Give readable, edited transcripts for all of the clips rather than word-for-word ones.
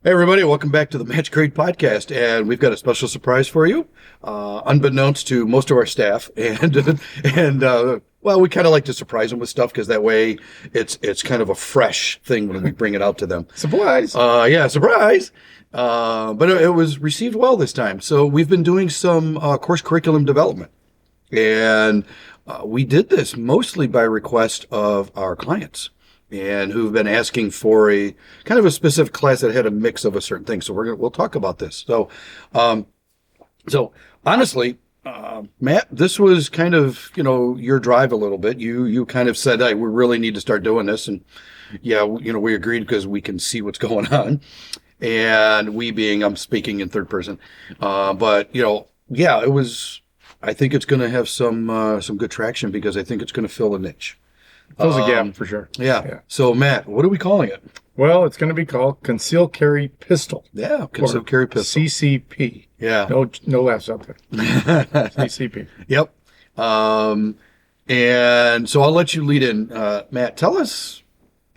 Hey everybody, welcome back to the Match Grade Podcast, and we've got a special surprise for you, unbeknownst to most of our staff, and well, we kind of like to surprise them with stuff because that way it's kind of a fresh thing when we bring it out to them. Surprise! Yeah, surprise! But it was received well this time. So we've been doing some course curriculum development, and we did this mostly by request of our clients, and who've been asking for a kind of a specific class that had a mix of a certain thing. So we'll talk about this. So, honestly, Matt, this was kind of, your drive a little bit. You kind of said, hey, we really need to start doing this. And yeah, we agreed because we can see what's going on. And we being, I'm speaking in third person. But yeah, it was, I think it's going to have some good traction because I think it's going to fill a niche. Fills a gap for sure. Yeah. So, Matt, what are we calling it? Well, it's going to be called Concealed Carry Pistol. Yeah, Concealed Carry Pistol. CCP. Yeah. No laughs out there. CCP. Yep. And so I'll let you lead in. Matt, tell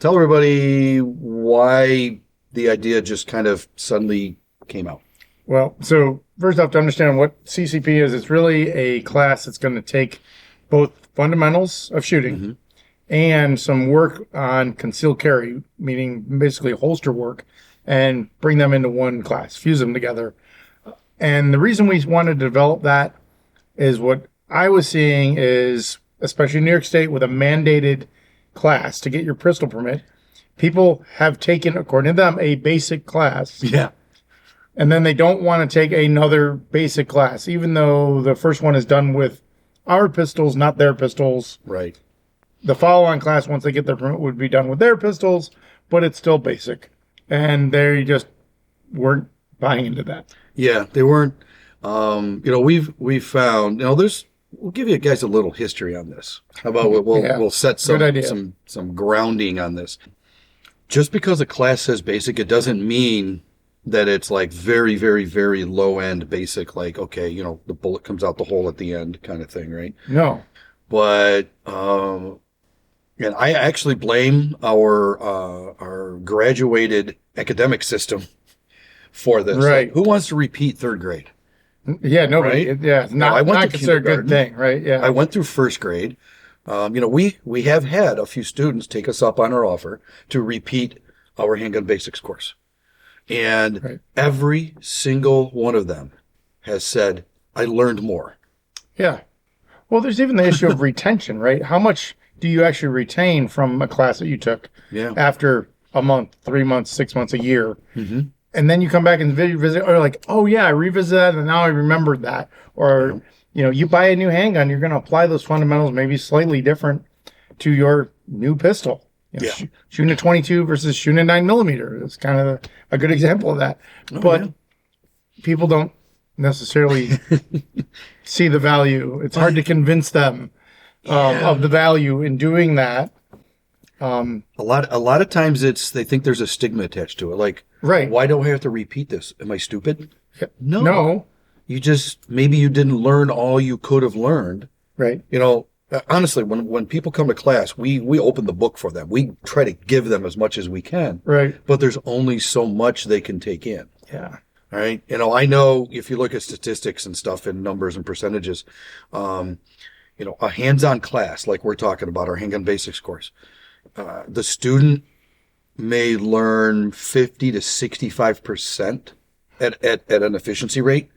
everybody why the idea just kind of suddenly came out. Well, so first off, to understand what CCP is, it's really a class that's going to take both fundamentals of shooting and some work on concealed carry, meaning basically holster work, and bring them into one class, fuse them together. And the reason we wanted to develop that is what I was seeing is, especially in New York State with a mandated class to get your pistol permit, people have taken, according to them, a basic class. Yeah. And then they don't want to take another basic class, even though the first one is done with our pistols, not their pistols. Right. The follow-on class, once they get their permit, would be done with their pistols, but it's still basic. And they just weren't buying into that. Yeah, they weren't. We've found, we'll give you guys a little history on this. How about we'll set some grounding on this. Just because a class says basic, it doesn't mean that it's like very, very, very low-end basic, like, okay, the bullet comes out the hole at the end kind of thing, right? No. But, and I actually blame our graduated academic system for this. Right. Like, who wants to repeat third grade? Yeah, nobody. Right? Yeah, I went not to considered a good thing, right? Yeah. I went through first grade. We have had a few students take us up on our offer to repeat our handgun basics course. And every single one of them has said, I learned more. Yeah. Well, there's even the issue of retention, right? How much do you actually retain from a class that you took after a month, 3 months, 6 months, a year? Mm-hmm. And then you come back and visit, or like, oh yeah, I revisited that and now I remembered that. Or, you buy a new handgun, you're going to apply those fundamentals maybe slightly different to your new pistol. Shooting a 22 versus shooting a 9mm is kind of a good example of that. But people don't necessarily see the value. It's hard to convince them of the value in doing that. A lot of times they think there's a stigma attached to it. Like, why do I have to repeat this? Am I stupid? No. Maybe you didn't learn all you could have learned. Right. Honestly, when people come to class, we open the book for them. We try to give them as much as we can. Right. But there's only so much they can take in. Yeah. All right. I know if you look at statistics and stuff and numbers and percentages, a hands-on class like we're talking about, our handgun basics course, the student may learn 50 to 65% at an efficiency rate.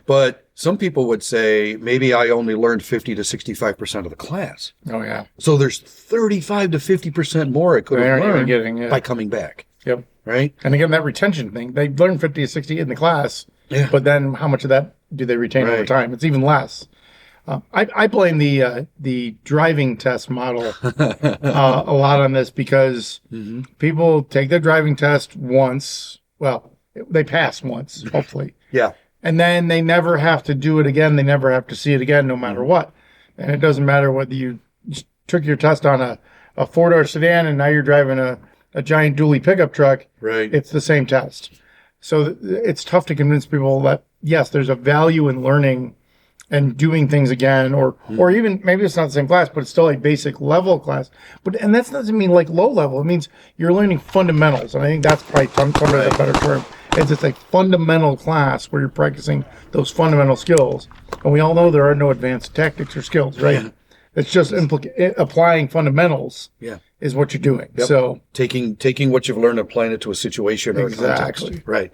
But some people would say, maybe I only learned 50 to 65% of the class. Oh, yeah. So there's 35 to 50% more I could have learned by coming back. Yep. Right? And again, that retention thing, they learn 50 to 60 in the class, but then how much of that do they retain over time? It's even less. I blame the driving test model a lot on this because people take their driving test once. Well, they pass once, hopefully. Yeah. And then they never have to do it again. They never have to see it again, no matter what. And it doesn't matter whether you took your test on a four-door sedan and now you're driving a giant dually pickup truck. Right. It's the same test. So it's tough to convince people that, yes, there's a value in learning and doing things again, or even maybe it's not the same class, but it's still a basic level class. And that doesn't mean like low level. It means you're learning fundamentals. And I think that's probably a better term. It's just a fundamental class where you're practicing those fundamental skills. And we all know there are no advanced tactics or skills, right? Yeah. It's just applying fundamentals. Yeah. Is what you're doing. Yep. So taking what you've learned and applying it to a situation or a context. Right.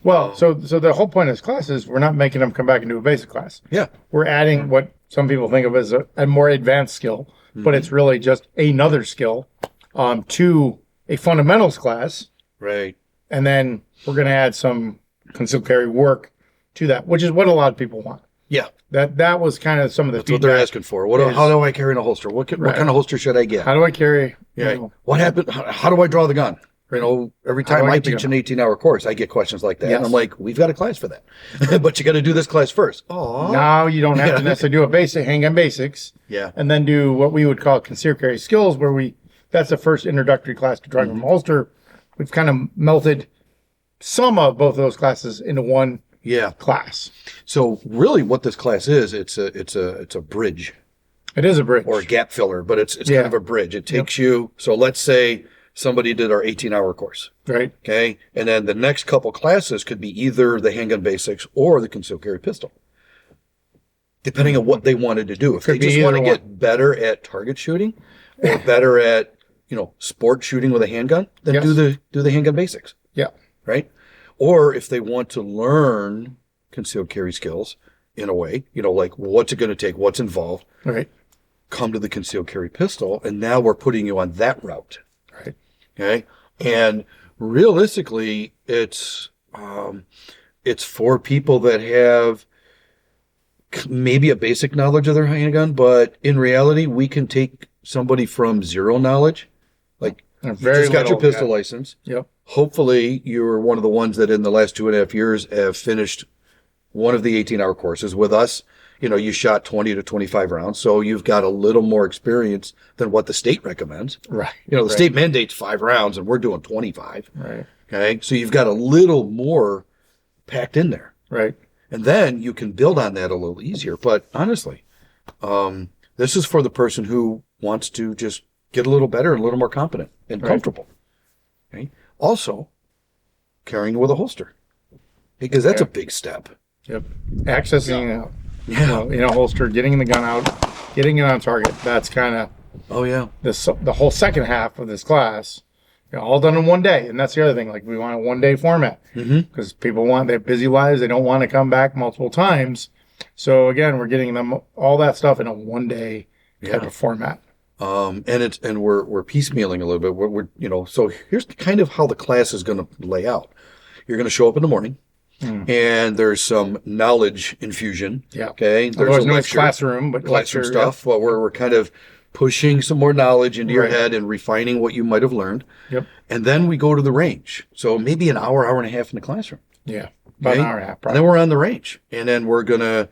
Well, so the whole point of this class is we're not making them come back and do a basic class. Yeah. We're adding what some people think of as a more advanced skill, but it's really just another skill to a fundamentals class. Right. And then we're going to add some concealed carry work to that, which is what a lot of people want. Yeah. That was kind of some of the That's what they're asking for. How do I carry in a holster? What kind of holster should I get? How do I carry? Yeah. What happened? How do I draw the gun? Every time I teach an 18-hour course, I get questions like that. Yes. And I'm like, we've got a class for that. But you got to do this class first. Oh. Now you don't have to necessarily do a basic handgun basics. Yeah. And then do what we would call concealed carry skills, where that's the first introductory class to drawing from a holster. We've kind of melted some of both of those classes into one class. So really what this class is, it's a bridge. It is a bridge. Or a gap filler, but it's kind of a bridge. It takes you, so let's say somebody did our 18-hour course. Right. Okay. And then the next couple classes could be either the handgun basics or the concealed carry pistol, depending on what they wanted to do. If they just want to get better at target shooting or better at, sport shooting with a handgun, then do the handgun basics. Yeah. Right. Or if they want to learn concealed carry skills in a way, like what's it going to take, what's involved. Right. Come to the concealed carry pistol, and now we're putting you on that route. Right. Okay. And realistically, it's for people that have maybe a basic knowledge of their handgun, but in reality, we can take somebody from zero knowledge, like you just got your pistol license. Yep. Hopefully, you're one of the ones that in the last 2.5 years have finished one of the 18-hour courses with us. You shot 20 to 25 rounds, so you've got a little more experience than what the state recommends. Right. The state mandates 5 rounds, and we're doing 25. Right. Okay, so you've got a little more packed in there. Right. And then you can build on that a little easier. But honestly, this is for the person who wants to just get a little better and a little more competent and comfortable. Okay. Also, carrying with a holster, because that's a big step. Yep. Accessing in a holster, getting the gun out, getting it on target. That's kind of the whole second half of this class. All done in one day, and that's the other thing. Like, we want a one-day format because people they have busy lives. They don't want to come back multiple times. So again, we're getting them all that stuff in a one-day type of format. And we're piecemealing a little bit. We're so here's kind of how the class is going to lay out. You're going to show up in the morning. And there's some knowledge infusion. Yeah. Okay. There's no classroom stuff. Well, we're kind of pushing some more knowledge into your head and refining what you might have learned. Yep. And then we go to the range. So maybe an hour and a half in the classroom. Yeah. About an hour and a half. Probably. And then we're on the range. And then we're gonna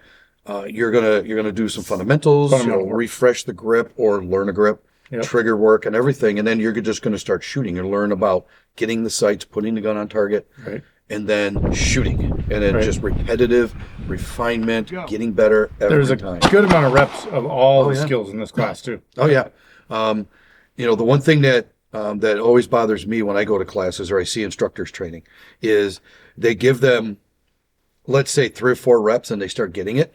you're gonna do some fundamentals, refresh the grip or learn a grip, trigger work and everything. And then you're just gonna start shooting and learn about getting the sights, putting the gun on target. Right. And then shooting, and then just repetitive refinement, getting better every time. There's a good amount of reps of all the skills in this class too. Oh yeah, the one thing that always bothers me when I go to classes or I see instructors training is they give them, let's say 3 or 4 reps, and they start getting it,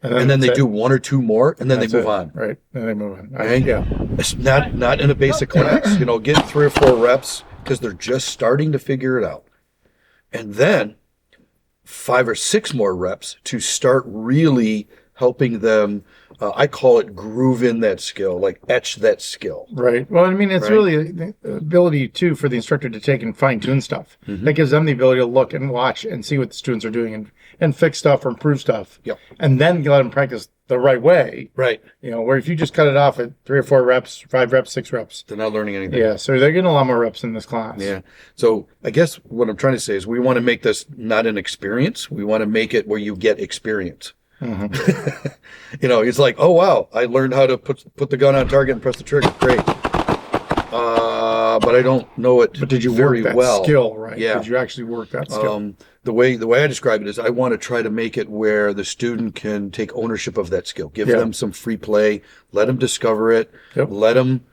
and then they do 1 or 2 more, and then they move on. Right, then they move on. Right? It's not in a basic class. Get 3 or 4 reps because they're just starting to figure it out. And then 5 or 6 more reps to start really helping them, I call it groove in that skill, like etch that skill. Right. Well, I mean, it's really the ability, too, for the instructor to take and fine-tune stuff. That gives them the ability to look and watch and see what the students are doing and fix stuff or improve stuff. Yep. And then let them practice the right way. Right. Where if you just cut it off at 3 or 4 reps, 5 reps, 6 reps. They're not learning anything. Yeah, so they're getting a lot more reps in this class. Yeah. So I guess what I'm trying to say is we want to make this not an experience. We want to make it where you get experience. It's like, oh, wow, I learned how to put the gun on target and press the trigger. Great. But I don't know it But did you very work that well. skill, right? Yeah. Did you actually work that skill? The way I describe it is I want to try to make it where the student can take ownership of that skill. Give them some free play. Let them discover it. Yep. Let them,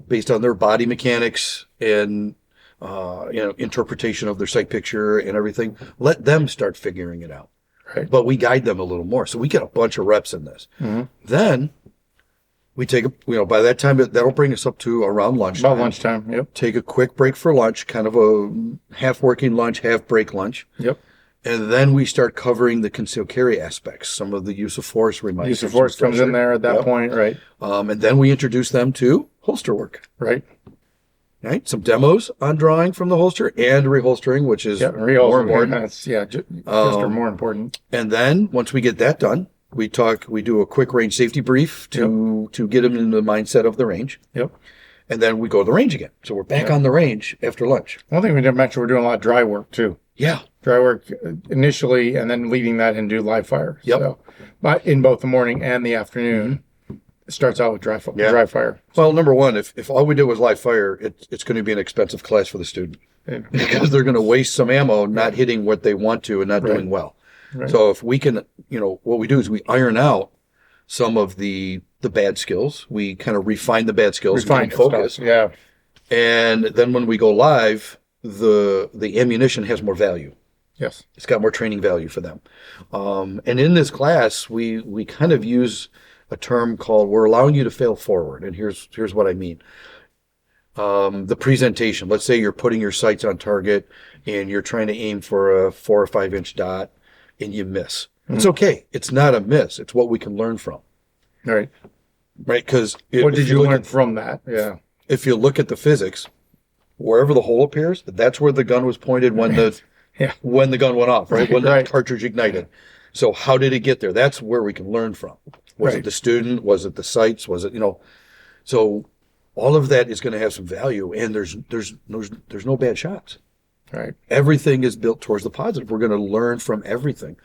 based on their body mechanics and interpretation of their sight picture and everything. Let them start figuring it out. Right. But we guide them a little more. So we get a bunch of reps in this. Mm-hmm. Then we take by that time, that'll bring us up to around lunchtime. About lunchtime, yep. Take a quick break for lunch, kind of a half working lunch, half break lunch. Yep. And then we start covering the concealed carry aspects. Some of the use of force Use of force comes in there at that point, right? And then we introduce them to holster work. Right. Right. Some demos on drawing from the holster and reholstering, which is more important. That's just more important. And then once we get that done, we do a quick range safety brief to get them in the mindset of the range. Yep. And then we go to the range again. So we're back on the range after lunch. One thing we didn't mention, we're doing a lot of dry work too. Yeah. Dry work initially, and then leaving that and do live fire. Yep. So, but in both the morning and the afternoon, it starts out with dry fire. Well, number one, if all we did was live fire, it's going to be an expensive class for the student because they're going to waste some ammo not hitting what they want to and not doing well. Right. So if we can, what we do is we iron out some of the bad skills. We kind of refine the bad skills and focus. Yeah. And then when we go live, the ammunition has more value. Yes. It's got more training value for them. And in this class, we kind of use a term called, we're allowing you to fail forward. And here's what I mean. The presentation, let's say you're putting your sights on target and you're trying to aim for a 4 or 5 inch dot and you miss. Mm-hmm. It's okay. It's not a miss. It's what we can learn from. Right. Right. Because what did you learn from that? Yeah. If you look at the physics, wherever the hole appears, that's where the gun was pointed when the gun went off, right? When the cartridge ignited. So how did it get there? That's where we can learn from. Was it the student? Was it the sights? Was it, so all of that is going to have some value, and there's no bad shots. Right. Everything is built towards the positive. We're going to learn from everything.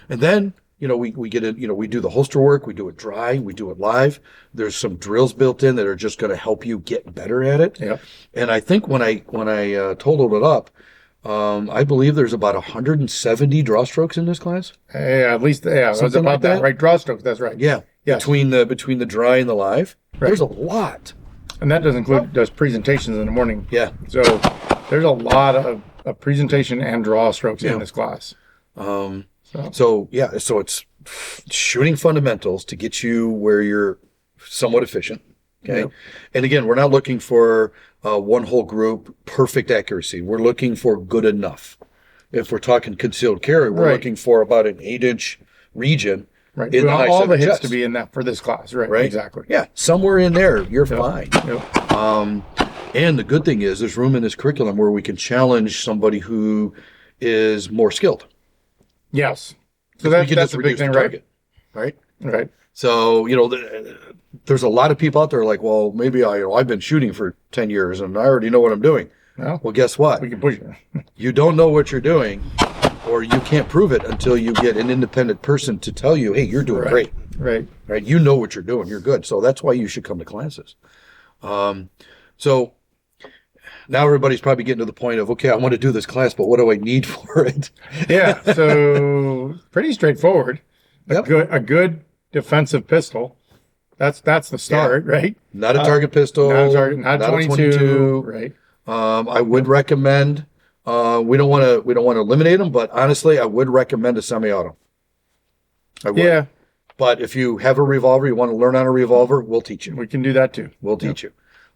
And then, we get it, we do the holster work, we do it dry, we do it live. There's some drills built in that are just going to help you get better at it. Yep. And I think when I totaled it up, I believe there's about 170 draw strokes in this class. At least, it was about that, right? Draw strokes, that's right. Yeah. Yes. Between the dry and the live, there's a lot. And that does include those presentations in the morning. Yeah. So there's a lot of presentation and draw strokes in this class. So it's shooting fundamentals to get you where you're somewhat efficient. Okay. Yep. And again, we're not looking for one whole group, perfect accuracy. We're looking for good enough. If we're talking concealed carry, we're looking for about an 8-inch region. Right. In all the hits chest to be in that for this class. Right. Exactly. Yeah. Somewhere in there, you're fine. Yep. And the good thing is there's room in this curriculum where we can challenge somebody who is more skilled. Yes. So that's a big thing, right? Right. So, there's a lot of people out there like, well, maybe I've been shooting for 10 years and I already know what I'm doing. Well, guess what? We can push it. You don't know what you're doing, or you can't prove it until you get an independent person to tell you, hey, you're doing great. Right. You know what you're doing. You're good. So that's why you should come to classes. So now everybody's probably getting to the point of, okay, I want to do this class, but what do I need for it? Yeah. So pretty straightforward. A good defensive pistol. That's the start, right? Not a target pistol. Not 22. Right. I would recommend. We don't want to eliminate them, but honestly, I would recommend a semi-auto. I would. Yeah. But if you have a revolver, you want to learn on a revolver, we'll teach you. We can do that too. We'll teach you.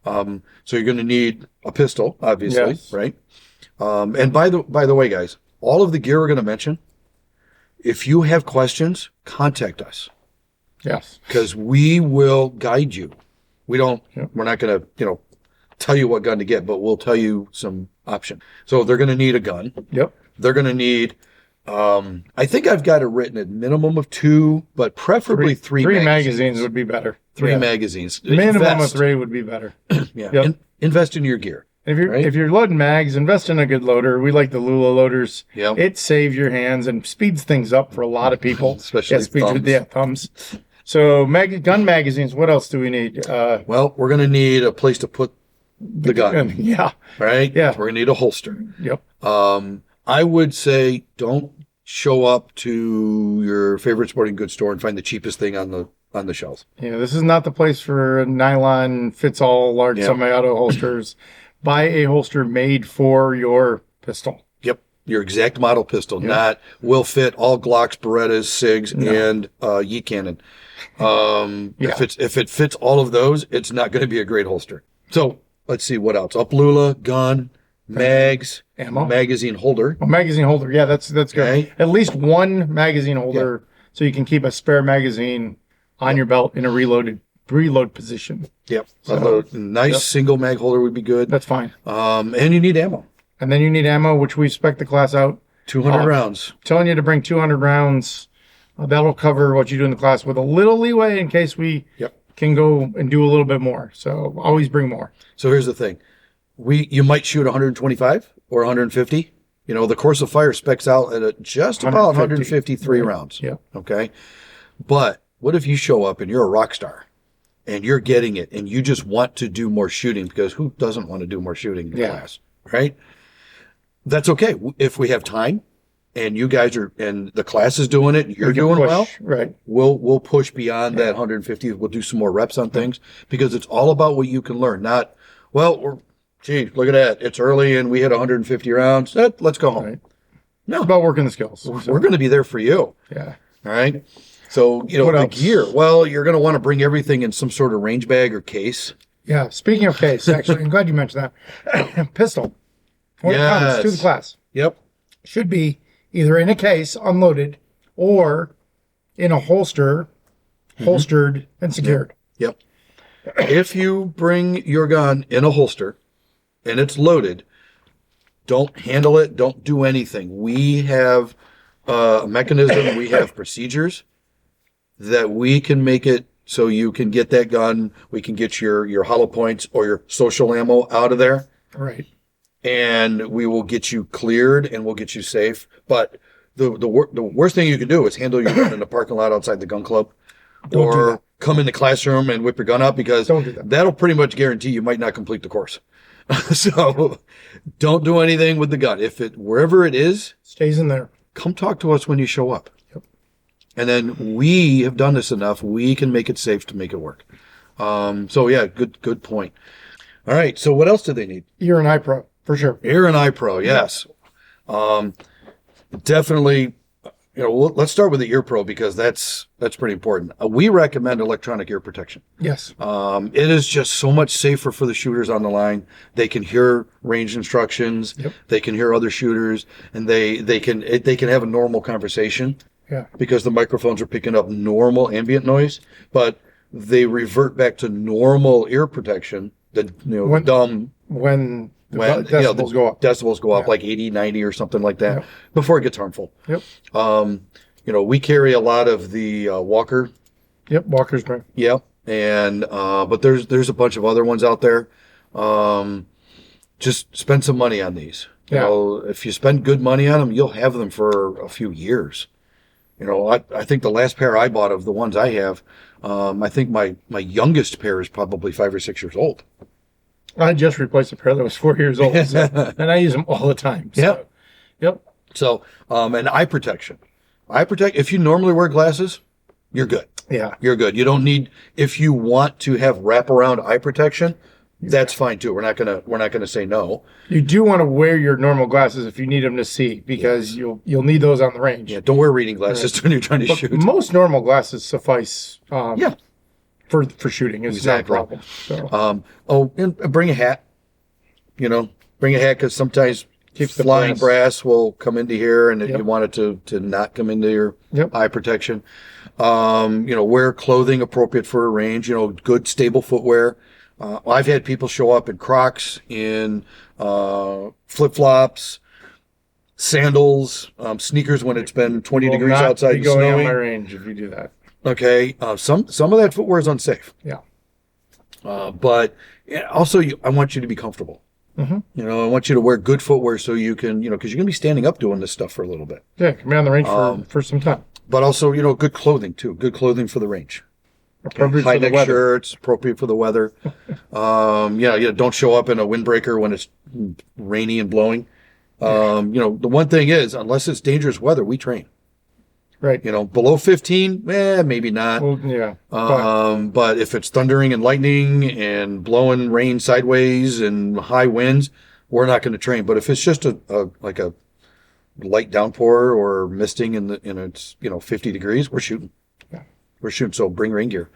So you're going to need a pistol, obviously, right? And by the way, guys, all of the gear we're going to mention, if you have questions, contact us. Yes. Because we will guide you. We're not going to, tell you what gun to get, but we'll tell you some option. So they're going to need a gun. Yep. They're going to need, I think I've got it written at minimum of 2, but preferably 3 magazines. 3 magazines would be better. 3 magazines. Minimum of 3 would be better. Yeah. Yep. Invest in your gear. If you're loading mags, invest in a good loader. We like the Lula loaders. Yep. It saves your hands and speeds things up for a lot of people. Especially thumbs. So gun magazines, what else do we need? Well, we're going to need a place to put the gun. Yeah. Right? Yeah. We're going to need a holster. Yep. I would say don't show up to your favorite sporting goods store and find the cheapest thing on the shelves. Yeah, this is not the place for nylon fits all large semi-auto holsters. buy a holster made for your pistol. Yep. Your exact model pistol, not will fit all Glocks, Berettas, SIGs, and Yeet Cannon. If it fits all of those, it's not going to be a great holster. So let's see what else. Uplula, gun, mags, ammo, magazine holder. Oh, magazine holder. Yeah, that's good. Okay. At least one magazine holder, so you can keep a spare magazine on your belt in a reload position. Yep. So, a nice single mag holder would be good. That's fine. And you need ammo. And then you need ammo, which we spec the class out. 200 rounds. Telling you to bring 200 rounds. That'll cover what you do in the class with a little leeway in case we can go and do a little bit more. So always bring more. So here's the thing. You might shoot 125 or 150. You know, the course of fire specs out at just about 153 rounds. Yeah. Okay. But what if you show up and you're a rock star and you're getting it and you just want to do more shooting, because who doesn't want to do more shooting in class, right? That's okay. If we have time and you guys are, and the class is doing it, you're doing well, right? We'll push beyond that 150. We'll do some more reps on things, because it's all about what you can learn. Not, gee, look at that. It's early and we hit 150 rounds. Let's go home. Right. No, it's about working the skills. We're going to be there for you. Yeah. All right. So, the gear, you're going to want to bring everything in some sort of range bag or case. Yeah. Speaking of case, actually, I'm glad you mentioned that. Pistol. When it comes to the class. Yep. Should be either in a case, unloaded, or in a holster, holstered and secured. Yep. If you bring your gun in a holster and it's loaded, don't handle it. Don't do anything. We have a mechanism. We have procedures that we can make it so you can get that gun. We can get your hollow points or your social ammo out of there. Right. And we will get you cleared and we'll get you safe. But the worst thing you can do is handle your gun in the parking lot outside the gun club, or come in the classroom and whip your gun out, because that'll pretty much guarantee you might not complete the course. So don't do anything with the gun. If wherever it is stays in there, come talk to us when you show up. Yep. And then we have done this enough. We can make it safe to make it work. Good point. All right. So what else do they need? Ear and eye pro. For sure. Ear and eye pro, yes. Definitely, let's start with the ear pro, because that's pretty important. We recommend electronic ear protection. Yes. It is just so much safer for the shooters on the line. They can hear range instructions. Yep. They can hear other shooters, and they can have a normal conversation. Yeah. Because the microphones are picking up normal ambient noise, but they revert back to normal ear protection. When decibels go up. Decibels go up like 80, 90 or something like that before it gets harmful. Yep. We carry a lot of the Walker. Yep, Walker's great. Yep. And but there's a bunch of other ones out there. Just spend some money on these. If you spend good money on them, you'll have them for a few years. I think the last pair I bought of the ones I have, I think my youngest pair is probably 5 or 6 years old. I just replaced a pair that was 4 years old, and I use them all the time. So. Yep. So, and eye protection. If you normally wear glasses, you're good. Yeah. You're good. You don't need, if you want to have wraparound eye protection, that's fine too. We're not gonna say no. You do want to wear your normal glasses if you need them to see, because you'll need those on the range. Yeah. Don't wear reading glasses when you're trying to shoot. Most normal glasses suffice. For shooting, it's not a problem. So. And bring a hat. Bring a hat, because sometimes Keeps the flying brass will come into here, and Yep. you want it to not come into your Yep. eye protection. Wear clothing appropriate for a range. Good stable footwear. I've had people show up in Crocs, in flip flops, sandals, sneakers when it's been 20 degrees outside and going snowing. on my range if you do that. Okay, some of that footwear is unsafe. Yeah. But also, I want you to be comfortable. Mm-hmm. I want you to wear good footwear so you can, because you're going to be standing up doing this stuff for a little bit. Yeah, can be on the range for some time. But also, good clothing too. Good clothing for the range. Appropriate High for the neck weather. shirts, appropriate for the weather. Don't show up in a windbreaker when it's rainy and blowing. The one thing is, unless it's dangerous weather, we train. Right. Below 15, maybe not. Well, yeah. But if it's thundering and lightning and blowing rain sideways and high winds, we're not going to train. But if it's just a light downpour or misting and it's 50 degrees, we're shooting. Yeah. We're shooting. So bring rain gear.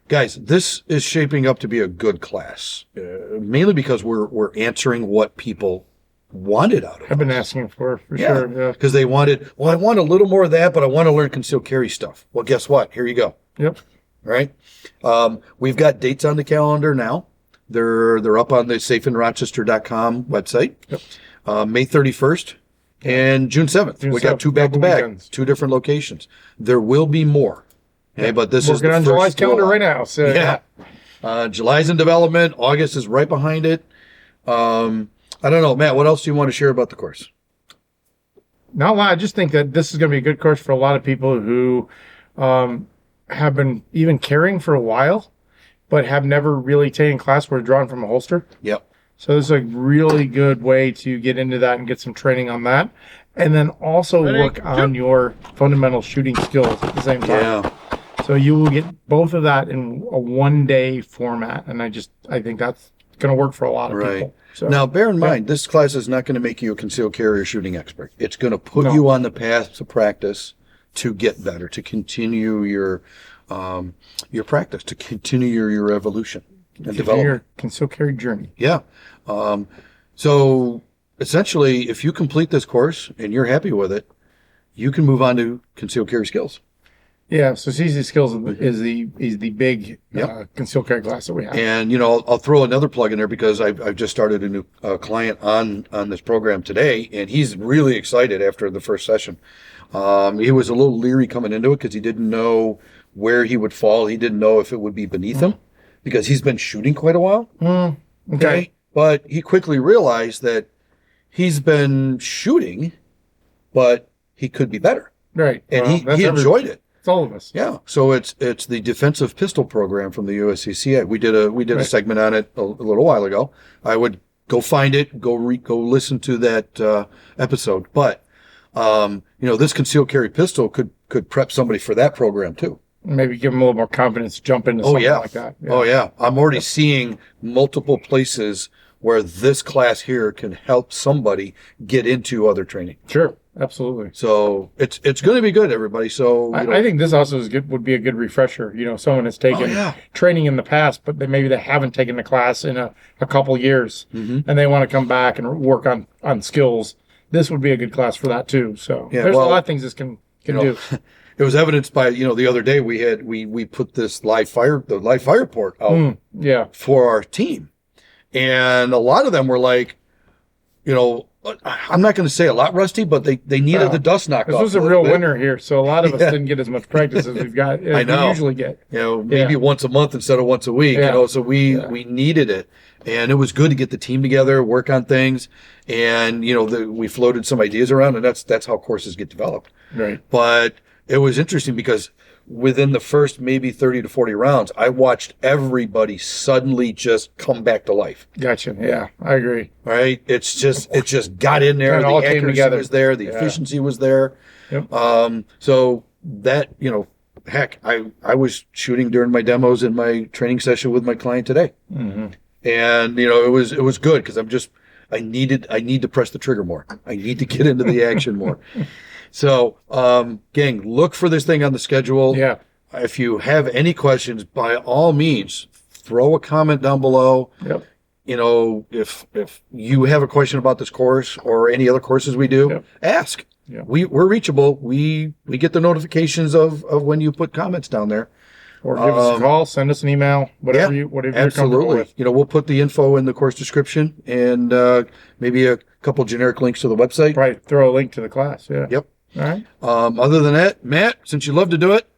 Guys, this is shaping up to be a good class, mainly because we're answering what people wanted out of I've been us. asking for sure. Yeah. Because they wanted, I want a little more of that, but I want to learn concealed carry stuff. Well, guess what? Here you go. Yep. Right? We've got dates on the calendar now. They're up on the safeinrochester.com website. Yep. May 31st and June 7th. We got 2 back-to-back, 2 different locations. There will be more. Okay, but this is working the on first July's calendar rollout. right now. So Yeah. July's in development. August is right behind it. I don't know, Matt, what else do you want to share about the course? Not a lot. I just think that this is going to be a good course for a lot of people who have been even carrying for a while, but have never really taken class where drawn from a holster. Yep. So this is a really good way to get into that and get some training on that. And then also work on your fundamental shooting skills at the same time. Yeah. So you will get both of that in a one-day format. And I think that's going to work for a lot of people. So, now, bear in mind, this class is not going to make you a concealed carrier shooting expert. It's going to put you on the path to practice, to get better, to continue your practice, to continue your evolution and development. Your concealed carry journey. Yeah. So essentially, if you complete this course and you're happy with it, you can move on to concealed carry skills. Yeah, so CC Skills is the big concealed carry class that we have. And I'll throw another plug in there because I've just started a new client on this program today, and he's really excited after the first session. He was a little leery coming into it because he didn't know where he would fall. He didn't know if it would be beneath him because he's been shooting quite a while. Okay, but he quickly realized that he's been shooting, but he could be better. Right, and he enjoyed it. It's all of us. Yeah, so it's the defensive pistol program from the USCCA. We did a segment on it a little while ago. I would go find it, go listen to that episode. But this concealed carry pistol could prep somebody for that program too. Maybe give them a little more confidence to jump into something like that. Yeah. Oh yeah, I'm already seeing multiple places where this class here can help somebody get into other training. Sure. Absolutely. So it's going to be good, everybody. So I think this also would be a good refresher. Someone has taken training in the past, but maybe they haven't taken the class in a couple years, and they want to come back and work on skills. This would be a good class for that too. So there's a lot of things this can do. It was evidenced by the other day we put this live fire port out for our team, and a lot of them were like, I'm not going to say a lot rusty, but they needed the dust knocked off. This was a real winter here, so a lot of us didn't get as much practice as we've got. As we usually get. Maybe once a month instead of once a week. So we needed it, and it was good to get the team together, work on things, and we floated some ideas around, and that's how courses get developed. Right. But it was interesting because within the first maybe 30 to 40 rounds, I watched everybody suddenly just come back to life. Gotcha. Yeah, I agree. Right? It just got in there. It the all came accuracy together. was there. The efficiency was there. Yep. So that, heck, I was shooting during my demos in my training session with my client today. Mm-hmm. And, it was good because I need to press the trigger more. I need to get into the action more. So, gang, look for this thing on the schedule. Yeah. If you have any questions, by all means, throw a comment down below. Yep. If you have a question about this course or any other courses we do, ask. Yeah. We're reachable. We get the notifications of when you put comments down there. Or give us a call, send us an email, whatever you're comfortable with. We'll put the info in the course description and maybe a couple generic links to the website. Right. Throw a link to the class. Yeah. Yep. All right. Other than that, Matt, since you love to do it,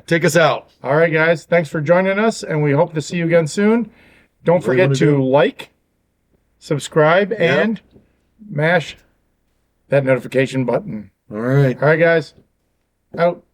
take us out. All right, guys. Thanks for joining us, and we hope to see you again soon. Don't forget to like, subscribe, and mash that notification button. All right. All right, guys. Out.